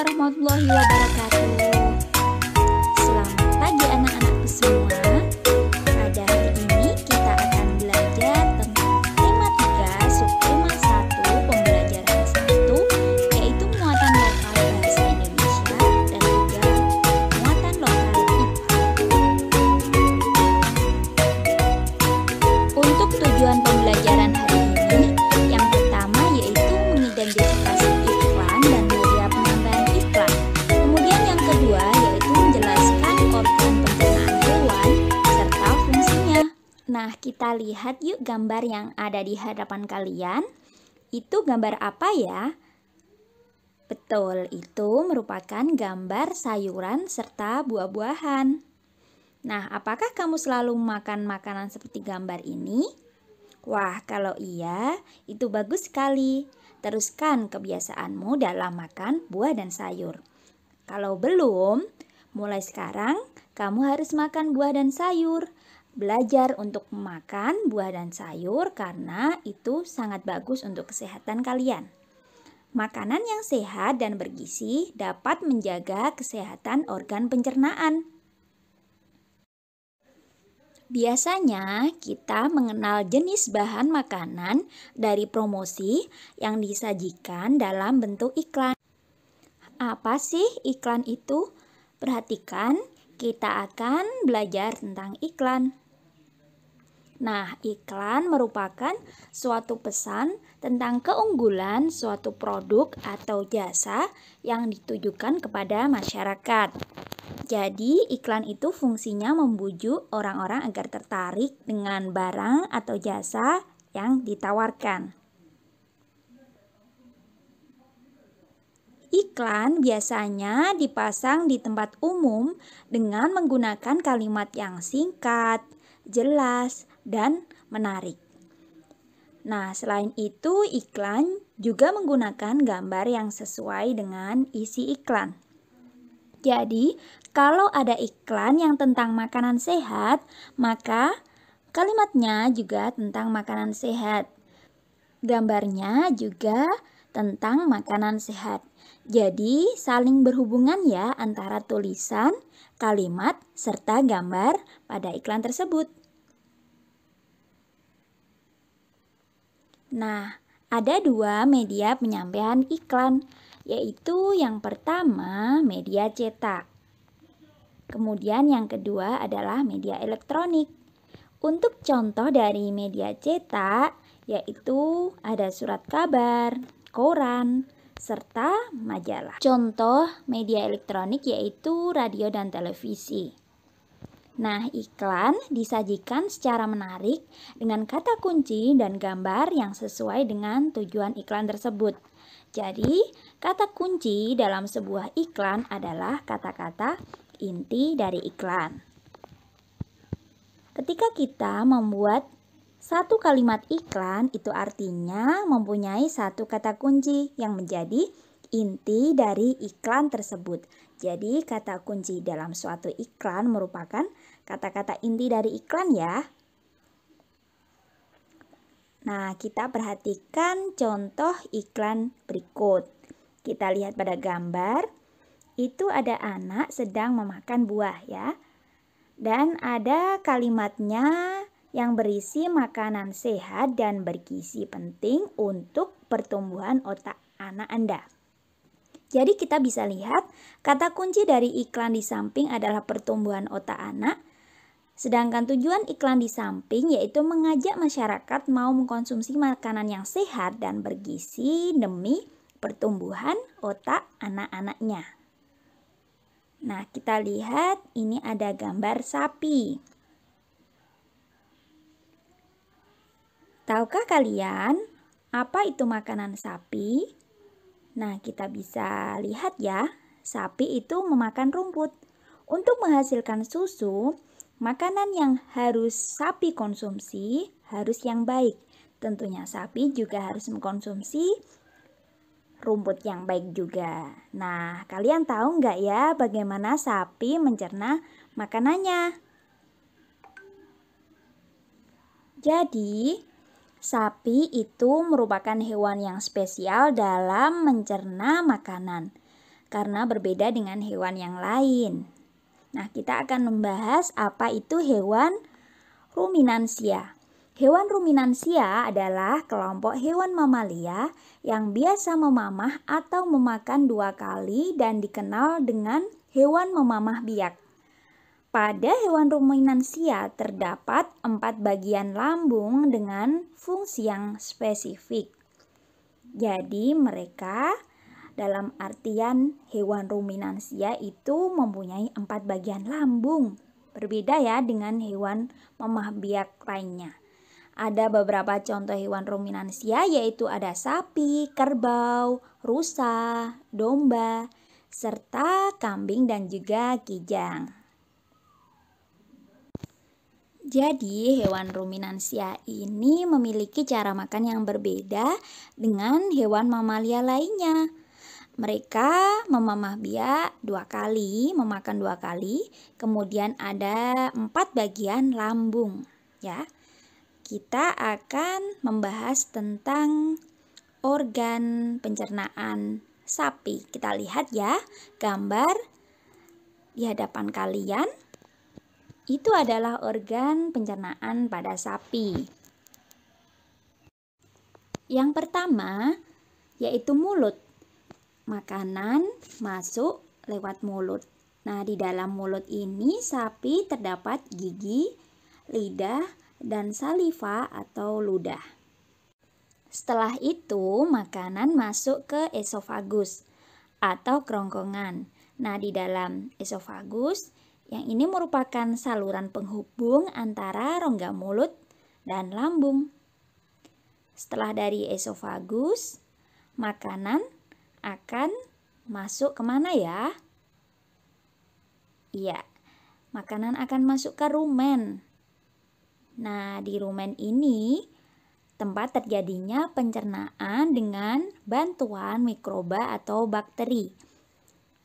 warahmatullahi wabarakatuh. Selamat pagi anak-anakku semua. Pada hari ini kita akan belajar tentang tema 3 subtema 1 pembelajaran 1, yaitu muatan lokal bahasa Indonesia dan juga muatan lokal IPA. Untuk tujuan pembelajaran hari ini, yang pertama yaitu mengidentifikasi iklan dan media penambahan iklan. Kemudian yang kedua yaitu menjelaskan organ pencernaan hewan serta fungsinya. Nah, kita lihat yuk gambar yang ada di hadapan kalian. Itu gambar apa ya? Betul, itu merupakan gambar sayuran serta buah-buahan. Nah, apakah kamu selalu makan makanan seperti gambar ini? Wah, kalau iya, itu bagus sekali. Teruskan kebiasaanmu dalam makan buah dan sayur. Kalau belum, mulai sekarang kamu harus makan buah dan sayur. Belajar untuk makan buah dan sayur karena itu sangat bagus untuk kesehatan kalian. Makanan yang sehat dan bergizi dapat menjaga kesehatan organ pencernaan. Biasanya kita mengenal jenis bahan makanan dari promosi yang disajikan dalam bentuk iklan. Apa sih iklan itu? Perhatikan, kita akan belajar tentang iklan. Nah, iklan merupakan suatu pesan tentang keunggulan suatu produk atau jasa yang ditujukan kepada masyarakat. Jadi, iklan itu fungsinya membujuk orang-orang agar tertarik dengan barang atau jasa yang ditawarkan. Iklan biasanya dipasang di tempat umum dengan menggunakan kalimat yang singkat, jelas, dan menarik. Nah, selain itu, iklan juga menggunakan gambar yang sesuai dengan isi iklan. Jadi, kalau ada iklan yang tentang makanan sehat, maka kalimatnya juga tentang makanan sehat. Gambarnya juga tentang makanan sehat. Jadi, saling berhubungan ya antara tulisan, kalimat, serta gambar pada iklan tersebut. Nah, ada 2 media penyampaian iklan, yaitu yang pertama media cetak. Kemudian yang kedua adalah media elektronik. Untuk contoh dari media cetak, yaitu ada surat kabar, koran, serta majalah. Contoh media elektronik yaitu radio dan televisi. Nah, iklan disajikan secara menarik dengan kata kunci dan gambar yang sesuai dengan tujuan iklan tersebut. Jadi, kata kunci dalam sebuah iklan adalah kata-kata inti dari iklan. Ketika kita membuat satu kalimat iklan, itu artinya mempunyai satu kata kunci yang menjadi inti dari iklan tersebut. Jadi, kata kunci dalam suatu iklan merupakan kata-kata inti dari iklan ya. Nah, kita perhatikan contoh iklan berikut. Kita lihat pada gambar, itu ada anak sedang memakan buah ya. Dan ada kalimatnya yang berisi makanan sehat dan bergizi penting untuk pertumbuhan otak anak Anda. Jadi kita bisa lihat kata kunci dari iklan di samping adalah pertumbuhan otak anak. Sedangkan tujuan iklan di samping yaitu mengajak masyarakat mau mengkonsumsi makanan yang sehat dan bergizi demi pertumbuhan otak anak-anaknya. Nah, kita lihat ini ada gambar sapi. Tahukah kalian apa itu makanan sapi? Nah, kita bisa lihat ya, sapi itu memakan rumput. Untuk menghasilkan susu, makanan yang harus sapi konsumsi harus yang baik. Tentunya sapi juga harus mengkonsumsi rumput yang baik juga. Nah, kalian tahu nggak ya bagaimana sapi mencerna makanannya? Jadi, sapi itu merupakan hewan yang spesial dalam mencerna makanan. karena berbeda dengan hewan yang lain. Nah, kita akan membahas apa itu hewan ruminansia. Hewan ruminansia adalah kelompok hewan mamalia yang biasa memamah atau memakan 2 kali dan dikenal dengan hewan memamah biak. Pada hewan ruminansia terdapat 4 bagian lambung dengan fungsi yang spesifik. Jadi mereka dalam artian hewan ruminansia itu mempunyai 4 bagian lambung. Berbeda ya dengan hewan memamah biak lainnya. Ada beberapa contoh hewan ruminansia yaitu ada sapi, kerbau, rusa, domba, serta kambing dan juga kijang. Jadi hewan ruminansia ini memiliki cara makan yang berbeda dengan hewan mamalia lainnya. Mereka memamah biak 2 kali, memakan 2 kali, kemudian ada 4 bagian lambung ya. Kita akan membahas tentang organ pencernaan sapi. Kita lihat ya, gambar di hadapan kalian. Itu adalah organ pencernaan pada sapi. Yang pertama yaitu mulut. Makanan masuk lewat mulut. Nah, di dalam mulut ini sapi terdapat gigi, lidah, dan saliva atau ludah. Setelah itu, makanan masuk ke esofagus atau kerongkongan. Nah, di dalam esofagus, yang ini merupakan saluran penghubung antara rongga mulut dan lambung. Setelah dari esofagus, makanan akan masuk kemana ya? Iya, makanan akan masuk ke rumen. Nah, di rumen ini tempat terjadinya pencernaan dengan bantuan mikroba atau bakteri.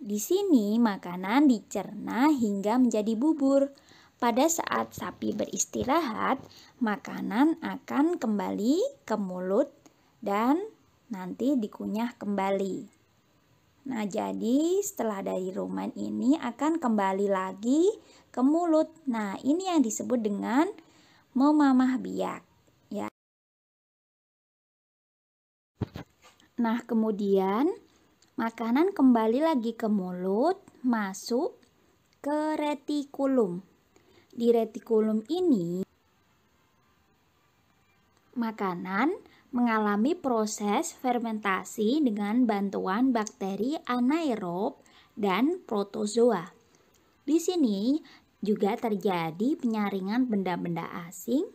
Di sini makanan dicerna hingga menjadi bubur. Pada saat sapi beristirahat, makanan akan kembali ke mulut dan nanti dikunyah kembali. Nah, jadi setelah dari rumen ini akan kembali lagi ke mulut. Nah, ini yang disebut dengan memamah biak ya. Nah, kemudian makanan kembali lagi ke mulut, masuk ke retikulum. Di retikulum ini makanan mengalami proses fermentasi dengan bantuan bakteri anaerob dan protozoa. Di sini juga terjadi penyaringan benda-benda asing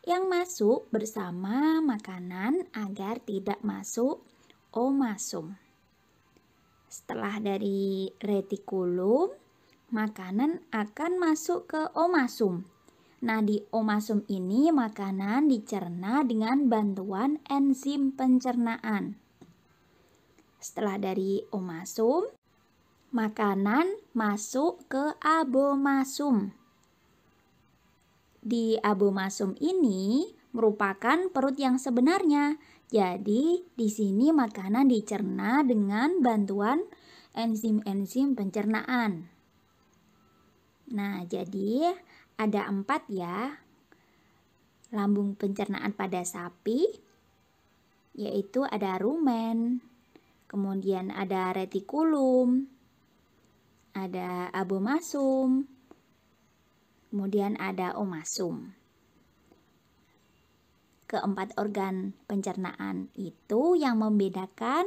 yang masuk bersama makanan agar tidak masuk omasum. Setelah dari retikulum, makanan akan masuk ke omasum. Nah, di omasum ini makanan dicerna dengan bantuan enzim pencernaan. Setelah dari omasum, makanan masuk ke abomasum. Di abomasum ini merupakan perut yang sebenarnya. Jadi, di sini makanan dicerna dengan bantuan enzim-enzim pencernaan. Nah, jadi ada 4 ya lambung pencernaan pada sapi, yaitu ada rumen, kemudian ada retikulum, ada abomasum, kemudian ada omasum. Keempat organ pencernaan itu yang membedakan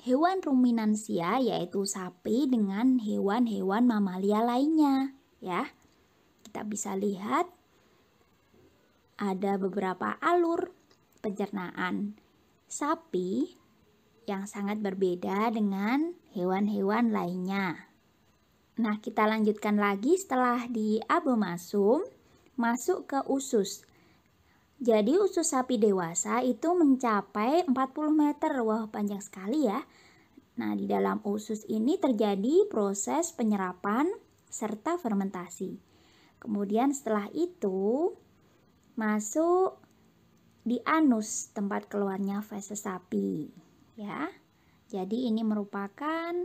hewan ruminansia yaitu sapi dengan hewan-hewan mamalia lainnya ya. Kita bisa lihat ada beberapa alur pencernaan sapi yang sangat berbeda dengan hewan-hewan lainnya. Nah, kita lanjutkan lagi setelah di abomasum masuk ke usus. Jadi usus sapi dewasa itu mencapai 40 meter. Wah, panjang sekali ya. Nah, di dalam usus ini terjadi proses penyerapan serta fermentasi. Kemudian setelah itu masuk di anus, tempat keluarnya feses sapi ya. Jadi ini merupakan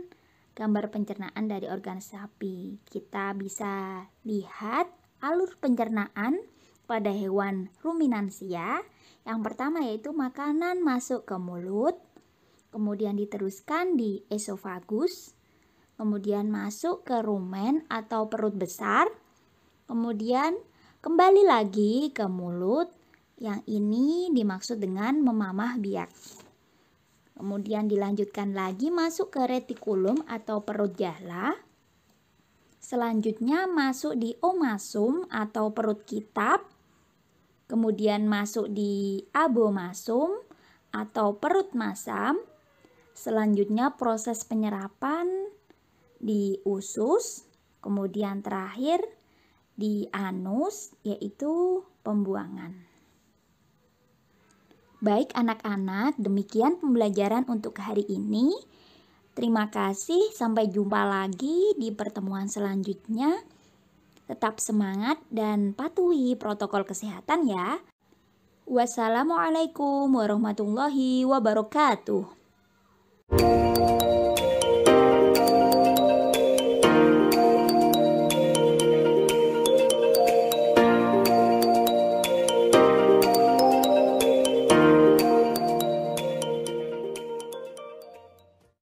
gambar pencernaan dari organ sapi. Kita bisa lihat alur pencernaan pada hewan ruminansia. Yang pertama yaitu makanan masuk ke mulut, kemudian diteruskan di esofagus, kemudian masuk ke rumen atau perut besar, kemudian kembali lagi ke mulut. Yang ini dimaksud dengan memamah biak. Kemudian dilanjutkan lagi masuk ke retikulum atau perut jala. Selanjutnya masuk di omasum atau perut kitab. Kemudian masuk di abomasum atau perut masam. Selanjutnya proses penyerapan di usus. Kemudian terakhir di anus, yaitu pembuangan. Baik anak-anak, demikian pembelajaran untuk hari ini. Terima kasih, sampai jumpa lagi di pertemuan selanjutnya. Tetap semangat dan patuhi protokol kesehatan ya. Wassalamualaikum warahmatullahi wabarakatuh.